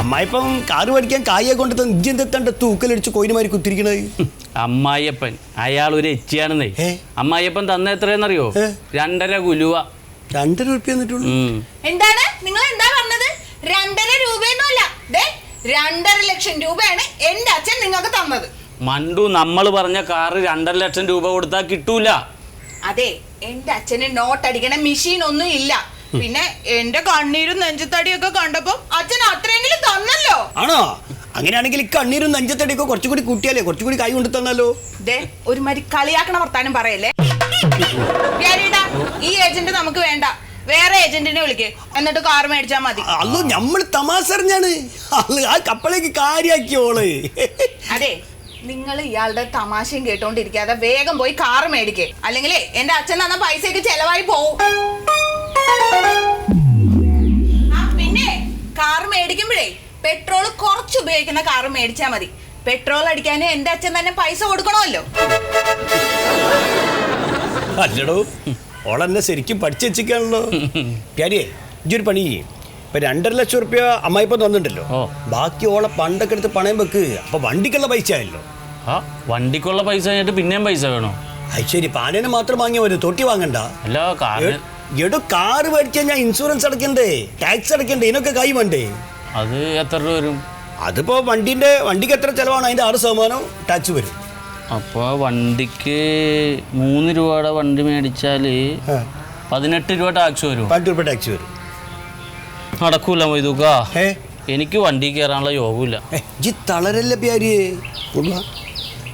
അമ്മായിപ്പം car പഠിക്കാൻ കായെ കൊണ്ട് ഇജ്ജെന്തെത്തണ്ട തൂക്കലടിച്ച് കോയിനുമാരി കുത്തിരിക്കണത്. അമ്മായിയപ്പൻ അയാൾ ഒരു എച്ചിയാണെന്നേ. അമ്മായിയപ്പൻ തന്ന എത്രയെന്നറിയോ? 2.5 കുലുവ. 2.5 രൂപ എന്നിട്ടുള്ളൂ. എന്താണ് നിങ്ങൾ എന്താ പറഞ്ഞത്? 2.5 രൂപയൊന്നുമല്ല, 2.5 ലക്ഷം രൂപയാണ് എന്റെ അച്ഛൻ നിങ്ങൾക്ക് തന്നത്. മണ്ടു, നമ്മൾ പറഞ്ഞ കാറ് 2.5 ലക്ഷം രൂപ കൊടുത്താൽ കിട്ടൂല. അതെ, എന്റെ അച്ഛന് നോട്ടടിക്കണ മെഷീൻ ഒന്നും ഇല്ല. പിന്നെ എന്റെ കണ്ണീരും നെഞ്ചത്തടിയൊക്കെ കണ്ടപ്പോ അച്ഛൻ അത്രയെങ്കിലും തന്നല്ലോ. ആണോ? അങ്ങനെയാണെങ്കിൽ കണ്ണീരും നെഞ്ചത്തടിയൊക്കെ കുറച്ചുകൂടി കൂട്ടിയാലേ കുറച്ചുകൂടി കൈ കൊണ്ട് തന്നല്ലോ. ഒരുമാതിരി കളിയാക്കണ വർത്താനം പറയല്ലേ. ഈ ഏജന്റ് നമുക്ക് വേണ്ട, വേറെ ഏജന്റിനെ വിളിക്ക്, എന്നിട്ട് കാർ മേടിച്ചാ മതി. അല്ലോ നമ്മള് തമാശ അറിഞ്ഞാണ്, ആ കപ്പലേക്ക് കാര്യാക്കിയോള്. അതെ, നിങ്ങൾ ഇയാളുടെ തമാശയും കേട്ടോണ്ടിരിക്കാതെ വേഗം പോയി കാർ മേടിക്കേ, അല്ലെങ്കിൽ എന്റെ അച്ഛൻ തന്ന പൈസക്ക് ചെലവായി പോവും. പിന്നെ കാർ മേടിക്കുമ്പോഴേ പെട്രോൾ കുറച്ച് ഉപയോഗിക്കുന്ന കാർ മേടിച്ചാ മതി. പെട്രോൾ അടിക്കാൻ എന്റെ അച്ഛൻ തന്നെ പൈസ കൊടുക്കണമല്ലോ. അല്ലടോ, ഓളെന്നെ ശരിക്കും പഠിച്ചു വെച്ചിരിക്കാണല്ലോ. കാര്യേ ഇജ്ജൊരു പണി ചെയ്യും. ഇപ്പൊ 2.5 ലക്ഷം റുപ്യ അമ്മായിപ്പം തന്നിട്ടുണ്ടല്ലോ, ബാക്കി ഓളെ പണ്ടൊക്കെ എടുത്ത് പണയം വെക്ക്. അപ്പൊ വണ്ടിക്കുള്ള പൈസ ആയല്ലോ. വണ്ടിക്കുള്ള പൈസ കഴിഞ്ഞിട്ട് പിന്നെയും പൈസ വേണോ? അത് ശരി, പാനേനെ മാത്രം വാങ്ങിയാൽ മതി, തൊട്ടി വാങ്ങണ്ട. അല്ല, എടോ കാറ് മേടിച്ചാൽ ഞാൻ ഇൻഷുറൻസ് അടക്കണ്ടേ, ടാക്സ് അടക്കണ്ടേ, ഇതിനൊക്കെ കൈ വേണ്ടേ? അത് എത്ര രൂപ വരും? അതിപ്പോ വണ്ടിക്ക് എത്ര ചെലവാണ് അതിന്റെ 6% ടാക്സ് വരും. അപ്പോൾ വണ്ടിക്ക് 3 രൂപയുടെ വണ്ടി മേടിച്ചാൽ 18 രൂപ ടാക്സ് വരും. 18 രൂപ ടാക്സ് വരും. നടക്കൂല മൊയ്തുക്ക, എനിക്ക് വണ്ടി കയറാനുള്ള യോഗമില്ല. തളരല്ല പ്യാരിയെ,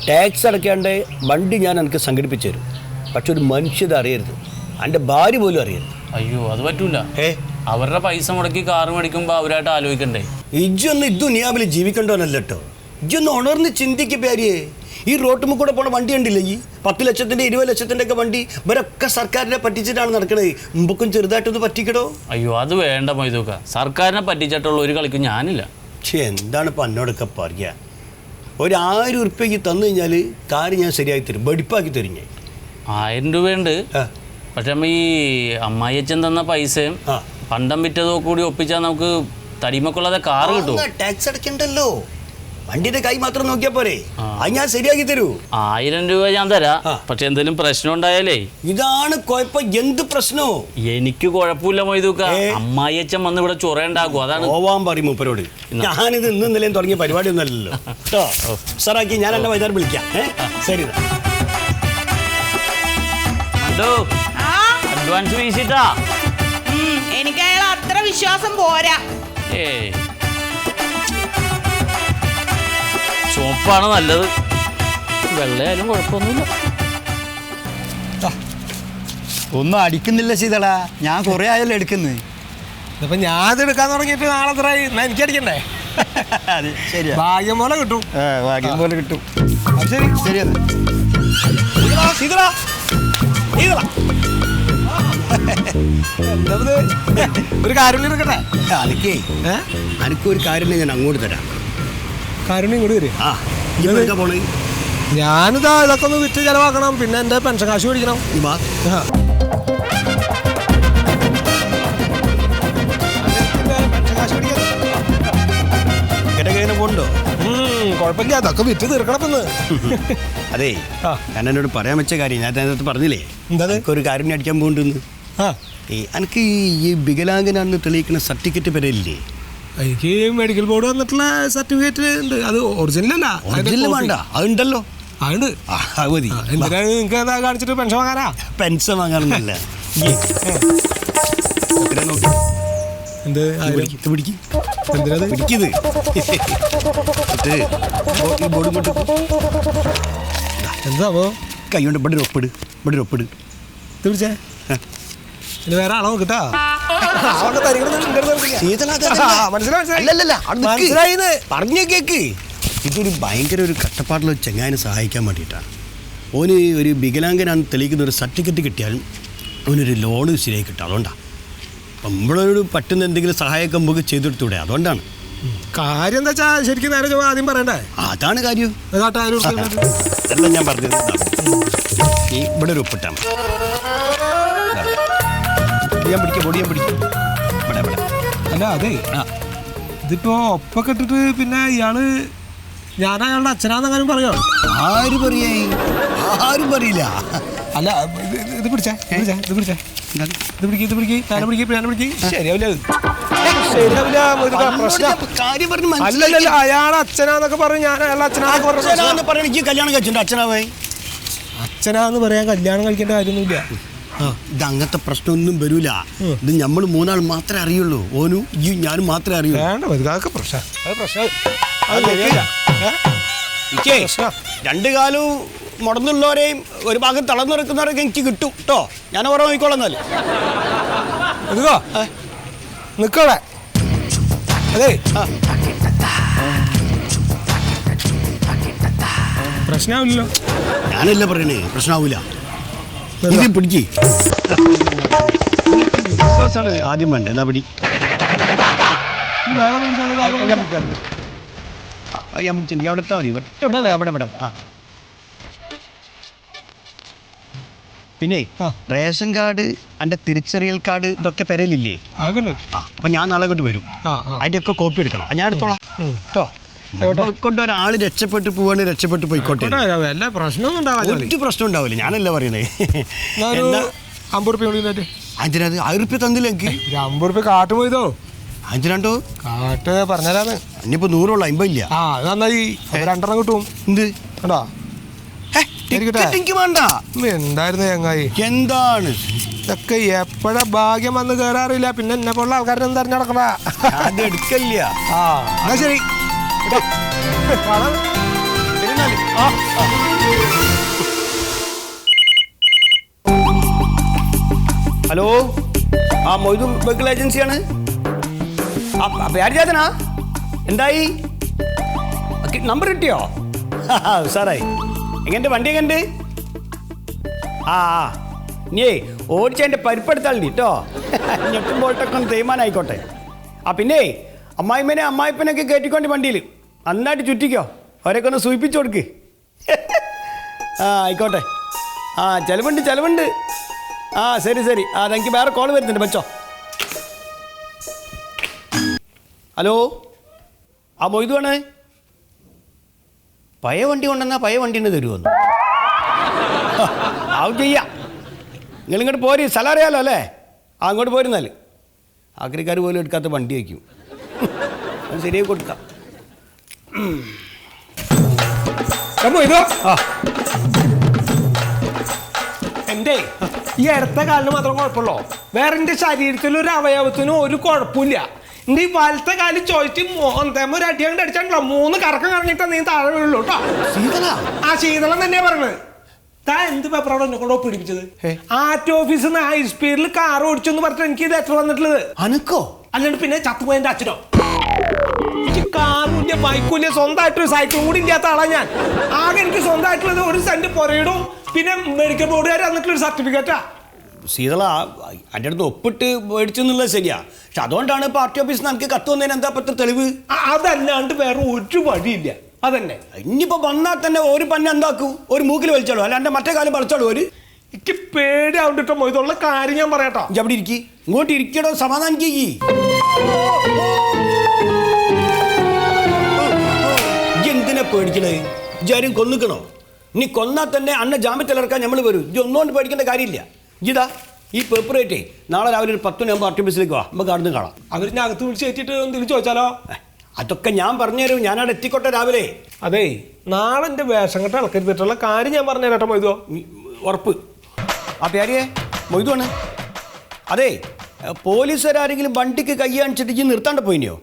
ടാക്സ് അടയ്ക്കാണ്ട് വണ്ടി ഞാൻ എനിക്ക് സംഘടിപ്പിച്ചു തരും. പക്ഷെ ഒരു മനുഷ്യത അറിയരുത്, എൻ്റെ ഭാര്യ പോലും അറിയരുത്. അയ്യോ, അത് പറ്റൂല. അവരുടെ പൈസ മുടക്കി കാറ് മേടിക്കുമ്പോൾ അവരായിട്ട് ആലോചിക്കണ്ടേ? ഇജ്ജൊന്ന് ദുനിയാവിൽ ജീവിക്കണ്ടോന്നല്ല കേട്ടോ, ഇജ്ജൊന്ന് ഉണർന്ന് ചിന്തിക്ക് പ്യാരിയെ. ഈ റോട്ടുമ്മ കൂടെ പോണ വണ്ടി ഉണ്ടില്ലേ, ഈ 10 ലക്ഷത്തിൻ്റെ 20 ലക്ഷത്തിൻ്റെ ഒക്കെ വണ്ടി ഇവരൊക്കെ സർക്കാരിനെ പറ്റിച്ചിട്ടാണ് നടക്കണത്. മുമ്പൊക്കെ ചെറുതായിട്ടൊന്ന് പറ്റിക്കടോ. അയ്യോ, അത് വേണ്ട മൊയ്തുക്ക, സർക്കാരിനെ പറ്റിച്ചിട്ടുള്ള ഒരു കളിക്കും ഞാനില്ല. എന്താണ് ഇപ്പം എന്നോടൊക്കെ പറയുക? 1000 ഉറുപ്പ്യക്ക് തന്നു കഴിഞ്ഞാൽ കാര്യം ഞാൻ ശരിയാക്കി തരും, വെടിപ്പാക്കി തരും ഞാൻ. 1000 രൂപയുണ്ട്. പക്ഷെ ഈ അമ്മായിയച്ഛൻ തന്ന പൈസയും പണ്ടം വിറ്റതോ കൂടി ഒപ്പിച്ചാൽ നമുക്ക് തടിമക്കുള്ളതെ കാറ് കിട്ടും. ടാക്സ് അടക്കണ്ടല്ലോ, വണ്ടിയുടെ കൈ മാത്രം നോക്കിയാ പോരെ, അത് ഞാൻ ശരിയാക്കി തരൂ. 1000 രൂപ ഞാൻ തരാം, പക്ഷെ എന്തെങ്കിലും പ്രശ്നം ഉണ്ടായാലേ. ഇതാണ് കുഴപ്പം. എന്ത് പ്രശ്നോ? എനിക്ക് കുഴപ്പമില്ല മൊയ്തുക്ക, അമ്മായിയച്ഛൻ വന്ന് ഇവിടെ ചൊറയുണ്ടാക്കും, അതാണ്. പോവാൻ പറയും മൂപ്പരോട്. ഞാനിത് ഇന്നലെയും തുടങ്ങിയ പരിപാടി ഒന്നല്ലല്ലോ കേട്ടോ. സാറാക്കി ഞാൻ എന്നെ വൈകുന്നേരം വിളിക്കാം. ശരി, അഡ്വാൻസ് വീശിട്ടാ. എനിക്ക് അയാൾ അത്ര വിശ്വാസം പോരാ. ചുവപ്പാണ് നല്ലത്, വെള്ളയായാലും കുഴപ്പമൊന്നുമില്ല. ഒന്നും അടിക്കുന്നില്ല സീതളാ, ഞാൻ കുറെ ആയല്ലോ എടുക്കുന്നത്. ഇപ്പൊ ഞാൻ എടുക്കാൻ തുടങ്ങിയിട്ട് നാളെ എത്ര എനിക്ക് അടിക്കണ്ടേ? അതെ, ശരി, ഭാഗ്യം പോലെ കിട്ടും. ഭാഗ്യം പോലെ കിട്ടും. ശരി ശരി. ഒരു കാര്യം എടുക്കട്ടെ. എനിക്കൊരു കാര്യം ഞാൻ അങ്ങോട്ട് തരാം. കാര്യം ഇങ്ങോട്ട് വരും. പോണേ, ഞാനിതാ ഇതൊക്കെ ഒന്ന് വിറ്റ് ചെലവാക്കണം, പിന്നെ എൻ്റെ പെൻഷൻ കാശ് മേടിക്കണം. പോണ്ടോ? കുഴപ്പമില്ല, അതൊക്കെ വിറ്റ് തീർക്കണമെന്ന്. അതെ, ഞാൻ എന്നോട് പറയാൻ വെച്ച കാര്യം ഞാൻ അതിനകത്ത് പറഞ്ഞില്ലേ, ഒരു കാര്യം അടിക്കാൻ പോകണ്ടെന്ന്. എനിക്ക് ഈ വികലാംഗനാണെന്ന് തെളിയിക്കുന്ന സർട്ടിഫിക്കറ്റ് വരില്ലേ? എനിക്ക് മെഡിക്കൽ ബോർഡ് വന്നിട്ടുള്ള സർട്ടിഫിക്കറ്റ് ഉണ്ട്. അത് ഒറിജിനൽ അല്ല, വേണ്ട, അതുണ്ടല്ലോ. അതുണ്ട്. മതി. എന്തിനാണ് നിങ്ങൾക്ക് എന്താ കാണിച്ചിട്ട് പെൻഷൻ വാങ്ങാനാ? പെൻഷൻ വാങ്ങാനൊന്നല്ല. എന്ത് എന്താ കൈ കൊണ്ട് ഇവിടെ ഒപ്പിട് തീർച്ചയായും. വേറെ ആളോ കിട്ടാ? പറഞ്ഞു കേക്ക്. ഇതൊരു ഭയങ്കര ഒരു കഷ്ടപ്പാടുള്ള ചെങ്ങാനെ സഹായിക്കാൻ വേണ്ടിയിട്ടാണ്. ഓന് ഒരു വികലാംഗനാണ് തെളിയിക്കുന്ന ഒരു സർട്ടിഫിക്കറ്റ് കിട്ടിയാൽ അവനൊരു ലോണ് ശരിയായി കിട്ടും. അതുകൊണ്ടാണ് നമ്മളോട് പറ്റുന്ന എന്തെങ്കിലും സഹായമൊക്കെ നമുക്ക് ചെയ്തെടുത്തൂടെ, അതുകൊണ്ടാണ്. കാര്യം എന്താ വെച്ചാൽ ശരിക്കും നേരെ ആദ്യം പറയണ്ടേ? അതാണ് കാര്യം. എല്ലാം ഞാൻ പറഞ്ഞത്. നീ ഇവിടെ ഒരു ഒപ്പിട്ടാ മതി. ഞാൻ പിടിക്കാം, പൊടിയാൻ പിടിക്കും. അല്ല, അതെ ഇതിപ്പോ ഒപ്പൊക്കെ ഇട്ടിട്ട് പിന്നെ ഇയാള് ഞാൻ അയാളുടെ അച്ഛനാന്നെങ്ങാനും പറയോ? ആരും പറയേ, ആരും പറയില്ല. അല്ല ഇത് പിടിച്ചേ, ഇത് പിടിച്ചേ, ഇത് പിടിക്ക്. ശരിയാവില്ല പ്രശ്നം. കാര്യം പറഞ്ഞ് അല്ലല്ല അയാളെ അച്ഛനാന്നൊക്കെ പറഞ്ഞു, ഞാൻ അയാളുടെ അച്ഛനാന്നൊക്കെ പറഞ്ഞു. പറയണ എനിക്ക് കല്യാണം കഴിച്ചിട്ടുണ്ട് അച്ഛനാവേ. അച്ഛനാന്ന് പറയാൻ കല്യാണം കഴിക്കേണ്ട കാര്യമൊന്നുമില്ല. ഇത് അങ്ങനത്തെ പ്രശ്നമൊന്നും വരൂല. ഇത് നമ്മൾ മൂന്നാൾ മാത്രമേ അറിയുള്ളൂ. ഓനും ഈ ഞാനും മാത്രമേ അറിയുള്ളൂ. വേണ്ട അതൊക്കെ പ്രശ്നം. അത് പ്രശ്നം രണ്ടു കാലവും മുടന്നുള്ളവരെയും ഒരു ഭാഗം തളർന്നു നിൽക്കുന്നവരൊക്കെ എനിക്ക് കിട്ടും കേട്ടോ. ഞാൻ ഓരോ നോക്കിക്കോളാം. എന്നാല് നിക്കോളെ അതെ പ്രശ്നമില്ലല്ലോ. ഞാനല്ല പറയണേ, പ്രശ്നമാവൂല. ഇത് പിടിക്ക്. ആദ്യം വേണ്ട എന്നാ പിടി. അവിടെ എത്താ മതി. അവിടെ ആ പിന്നെ റേഷൻ കാർഡ്, എൻ്റെ തിരിച്ചറിയൽ കാർഡ് ഇതൊക്കെ പെരയിലില്ലേ? അപ്പൊ ഞാൻ നാളെ കൊണ്ട് വരും. അതിന്റെ ഒക്കെ കോപ്പി എടുക്കണം. ഞാൻ എടുത്തോളാം കേട്ടോ. കൊണ്ട് ഒരാള് രക്ഷപ്പെട്ട് പോവാണ്, രക്ഷപ്പെട്ട് പോയിക്കോട്ടെ. ഒരു പ്രശ്നം ഉണ്ടാവില്ല. ഞാനല്ല പറയണേ. 50 റുപ്യ അതിനത് 1000 റുപ്യ തന്നില്ല എനിക്ക്. 50 റുപ്യ കാട്ട് പോയതോ? അതിനാണ്ടോ കാട്ട് പറഞ്ഞുതരാന്ന്. ഇനിയിപ്പോ 100 ഉള്ളു, 50 ഇല്ല. അത് നന്നായി. 2 കിട്ടും. എന്ത് കേട്ടോ? എനിക്ക് വേണ്ട. എന്തായിരുന്നു ചങ്ങായി? എന്താണ് ഇതൊക്കെ എപ്പോഴാ ഭാഗ്യം വന്ന് കയറാറില്ല. പിന്നെ എന്നെ പോലുള്ള ആൾക്കാരെ എന്താ നടക്കണ? അത് എടുക്കല്ല. എന്നാ ശരി. ഹലോ, ആ മൊയ്തു വെഹിക്കിൾ ഏജൻസിയാണ്. വ്യാജാതനാ എന്തായി? നമ്പർ കിട്ടിയോ? സാറായി. എങ്ങനെ വണ്ടി എങ്ങനെ? ആ നീയേ ഓടിച്ചതിൻ്റെ പരിപ്പെടുത്താളുണ്ട് കേട്ടോ. ഞെട്ടുമ്പോഴത്തൊക്കെ ഒന്ന് തീരുമാനമായിക്കോട്ടെ. പിന്നെ അമ്മായിമ്മനെ അമ്മായിപ്പനൊക്കെ കയറ്റിക്കൊണ്ട് വണ്ടിയിൽ നന്നായിട്ട് ചുറ്റിക്കോ. അവരൊക്കെ ഒന്ന് സൂചിപ്പിച്ചു കൊടുക്ക്. ആയിക്കോട്ടെ. ചെലവുണ്ട്. ശരി. എനിക്ക് വേറെ കോൾ വരുന്നുണ്ട്, വെച്ചോ. ഹലോ, മൊയ്തുവാണ്. പഴയ വണ്ടി കൊണ്ടുവന്നാൽ പഴയ വണ്ടിന് തരുമെന്ന്. അത് ചെയ്യാം. നിങ്ങളിങ്ങോട്ട് പോരി. സ്ഥലം അറിയാലോ അല്ലേ? അങ്ങോട്ട് പോരുന്നാൽ ആക്രിക്കാർ പോലും എടുക്കാത്ത വണ്ടി വയ്ക്കും. അത് ശരിയായി കൊടുക്കാം. എന്റെ ഈ അടുത്ത കാലിന് മാത്രം കുഴപ്പമുള്ളോ? വേറെ എന്റെ ശരീരത്തിൽ ഒരു അവയവത്തിനും ഒരു കുഴപ്പമില്ല. എന്റെ ഈ വലത്തെ കാലിൽ ചോദിച്ച് മോന്തേമ്മ ഒരു അടി അങ്ങോട്ട് അടിച്ചാണല്ലോ. 3 കറക്കം കറങ്ങിയിട്ട് നീ താഴെ വീഴുള്ളൂ കേട്ടോ. ശീതളം തന്നെയാ പറഞ്ഞത്. താൻ എന്ത് പേപ്പറാണോ എന്നെ കൊണ്ടോ പിടിപ്പിച്ചത്? ആർടി ഓഫീസിൽ നിന്ന് ഹൈ സ്പീഡിൽ കാർ ഓടിച്ചെന്ന് പറഞ്ഞിട്ട് എനിക്ക് ഇത് എത്ര വന്നിട്ടുള്ളത്? അനക്കോ? അല്ലാണ്ട് പിന്നെ ചത്തുപോയെന്റെ അച്ഛനോ? എനിക്ക് കാറില്ല, ബൈക്കില്ല, സ്വന്തമായിട്ടൊരു സൈക്കിളും കൂടി ഇല്ലാത്ത ആളാ ഞാൻ. ആകെ എനിക്ക് സ്വന്തമായിട്ടുള്ളത് 1 സെന്റ് പുരയിടും പിന്നെ മെഡിക്കൽ ബോർഡുകാർ എന്നിട്ടുള്ളൊരു സർട്ടിഫിക്കറ്റാ. ശീതള എൻ്റെ അടുത്ത് ഒപ്പിട്ട് മേടിച്ചെന്നുള്ളത് ശരിയാ. പക്ഷെ അതുകൊണ്ടാണ് പാർട്ടി ഓഫീസിൽ നിന്ന് എനിക്ക് കത്ത് വന്നതിന് എന്താ പത്ര തെളിവ്? അതല്ലാണ്ട് വേറെ ഒരു വഴിയില്ല. അതന്നെ. ഇനിയിപ്പോ വന്നാൽ തന്നെ ഒരു പന്ന എന്താക്കും? ഒരു മൂക്കിൽ വലിച്ചോളൂ, അല്ലാണ്ട് മറ്റേ കാലം പറിച്ചോളൂ. എനിക്ക് പേടിയാവുണ്ടിട്ടോ ഇതുള്ള കാര്യം ഞാൻ പറയാട്ടോ. അവിടെ ഇരിക്കി, ഇങ്ങോട്ട് ഇരിക്കടോ, സമാധാനിക്കീ. എന്തിനാ പേടിക്കണേ? ഇജാരും കൊന്നിക്കണോ? ഇനി കൊന്നാൽ തന്നെ അന്ന ജാമ്യത്തിലിറക്കാൻ നമ്മൾ വരും. ഇജ് ഒന്നുകൊണ്ട് പേടിക്കേണ്ട കാര്യമില്ല. ഇതാ ഈ പേപ്പറേറ്റേ നാളെ രാവിലെ ഒരു 10 മണിയാകുമ്പോൾ പാർട്ടി ഓഫീസിലേക്ക് വാ. നമുക്ക് അവിടെ നിന്ന് കാണാം. അവരിനെ അകത്ത് വിളിച്ച് കയറ്റിട്ട് എന്തെങ്കിലും ചോദിച്ചാലോ? അതൊക്കെ ഞാൻ പറഞ്ഞുതരും. ഞാനവിടെ എത്തിക്കോട്ടെ രാവിലെ. അതെ, നാളെ എൻ്റെ വേഷം കെട്ട് ഇളക്കരുതിട്ടുള്ള കാര്യം ഞാൻ പറഞ്ഞു തരാട്ടോ മൊയ്തോ. ഉറപ്പ്. പേരിയെ മൊയ്തുവാണ്. അതെ, പോലീസുകാരെങ്കിലും വണ്ടിക്ക് കൈ കാണിച്ചിട്ട് ഇജ്ജ് നിർത്താണ്ട് പോയിനെയോ?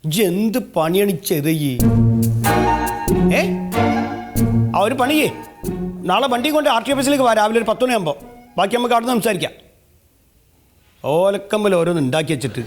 ഇജ്ജ് എന്ത് പണിയാണ് ചെയ്തയ്യേ? ഒരു പണിയേ, നാളെ വണ്ടി കൊണ്ട് ആർ ടി ഓഫീസിലേക്ക് വാ രാവിലെ ഒരു 10 മണിയാകുമ്പോൾ. ബാക്കി നമുക്ക് അവിടെ നിന്ന് സംസാരിക്കാം. ഓലക്കമ്പൽ ഓരോന്ന് ഉണ്ടാക്കി വെച്ചിട്ട്.